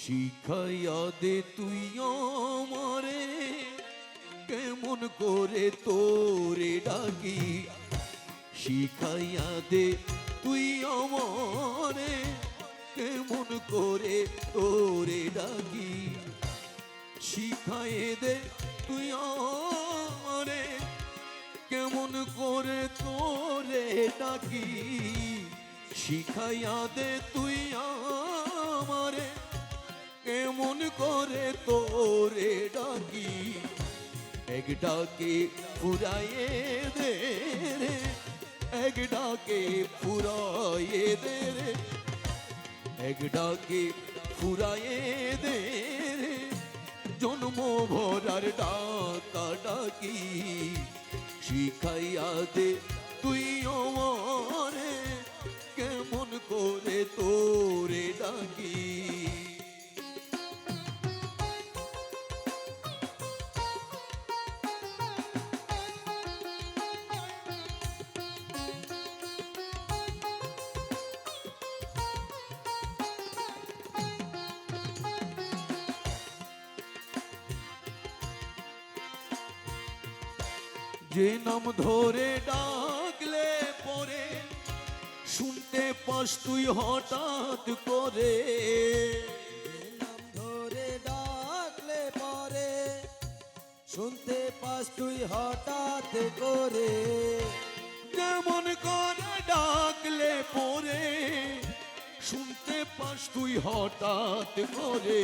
শিখাইয়া দে তুই আমারে কেমন করে তোরে ডাকি। শিখাইয়া দে তুই আমারে কেমন করে তোরে ডাকি। শিখাইয়ে দে তুই আমারে কেমন করে তোরে ডাকি। শিখাইয়া দে তুই আমারে কেমন করে তোরে ডাকি। এক ডাকে ফুরাইয়ে দে রে, এক ডাকে ফুরাইয়ে দে রে, এক ডাকে ফুরাইয়ে দে রে, জন্ম ভরার ডাকা ডাকি। শিখাইয়া দে তুই আমারে কেমন করে তোরে ডাকি। যে নাম ধরে ডাকলে পরে শুনতে পাস তুই হঠাৎ করে। নাম ধরে ডাকলে পরে শুনতে পাস তুই হঠাৎ করে। কেমন করে ডাকলে পরে শুনতে পাস তুই হঠাৎ করে।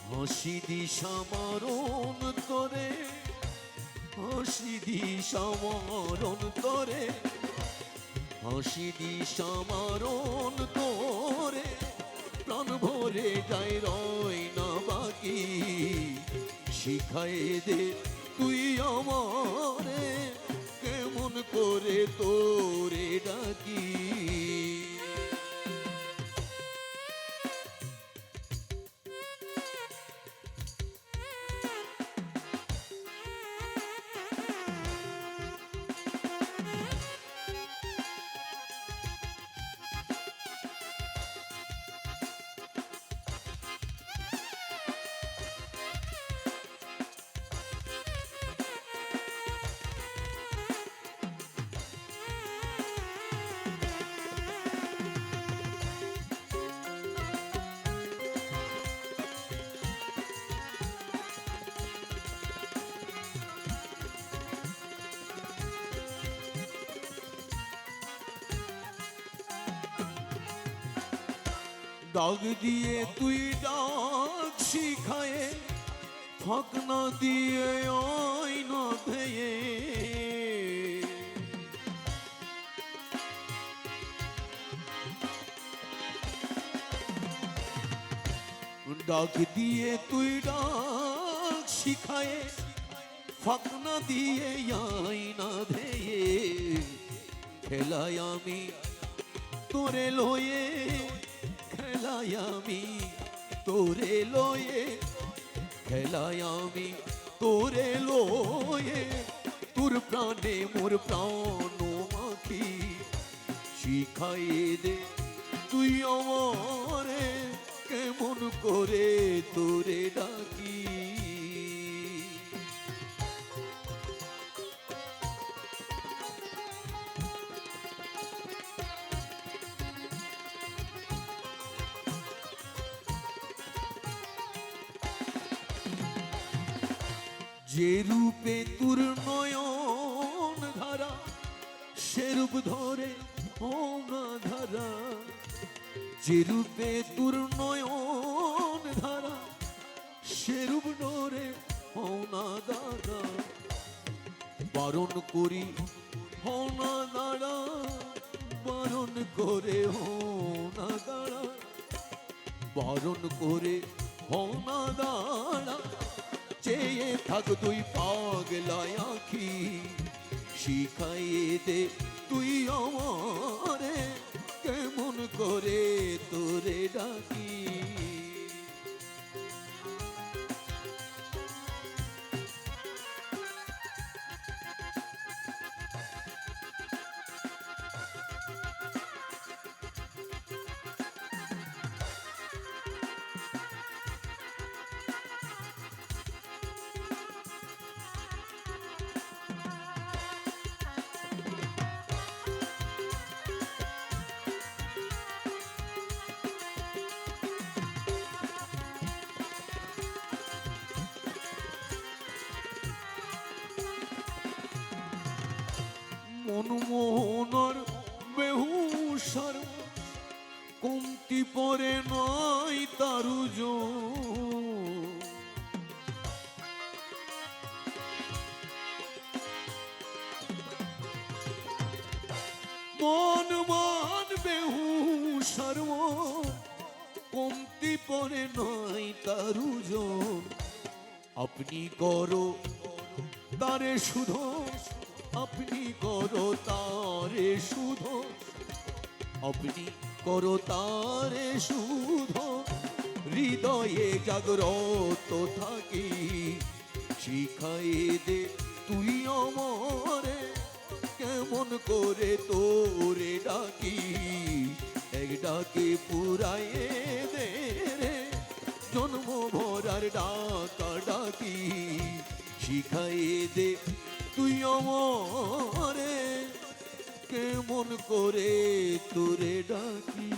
হাসি দিশা মারণ তোরে, হাসি দিশা মারণ তোরে, হাসি দিশা মারণ তোরে, প্রাণ ভরে যায় রয় না বাকি। শিখাইয়ে দে তুই আমারে কেমন করে তোরে ডাকি। দাগ দিয়ে তুই ডাক শিখায়ে, ফাঁক না দিয়ে আয়না ভেয়ে। ডাক দিয়ে তুই ডাক শিখায়ে, ফাঁক না দিয়ে আয়না ভেয়ে। খেলায় আমি তোরে লয়ে, খেলায় আমি তোরে লয়ে, খেলায় আমি তোরে লয়ে, তোর প্রাণে মোর প্রাণ মাখি। শিখাইয়ে দে তুই আমারে কেমন করে তোরে ডাকি। যে রূপে তোর নয়ন ধারা, সে রূপ ধরে না ধারা। যে রূপে তোর নয়ন ধারা, সে রূপ ধরে না ধারা। বারণ করি না দাঁড়া, বারণ করে না দাঁড়া, বারণ করে না দাঁড়া। চেয়ে থাক তুই পাগলায় আঁখি। শিখাইয়ে দে তুই আমারে কেমন করে তোরে ডাকি। মনমোহনার বেহুসার কমতি পরে নাই তারুজ মন মান বেহুসার কমতি পরে নাই তারুজ আপনি করো তারে শুধু আপনি করো তারে শুধু আপনি করো তারে শুধু হৃদয়ে জাগ্রত থাকি শিখাইয়ে দে তুই আমারে কেমন করে তোরে ডাকি এক ডাকে পুরাইয়ে দে রে জন্ম ভরার ডাকা ডাকি শিখাইয়ে দে তুই আমারে কেমন করে তোরে ডাকি।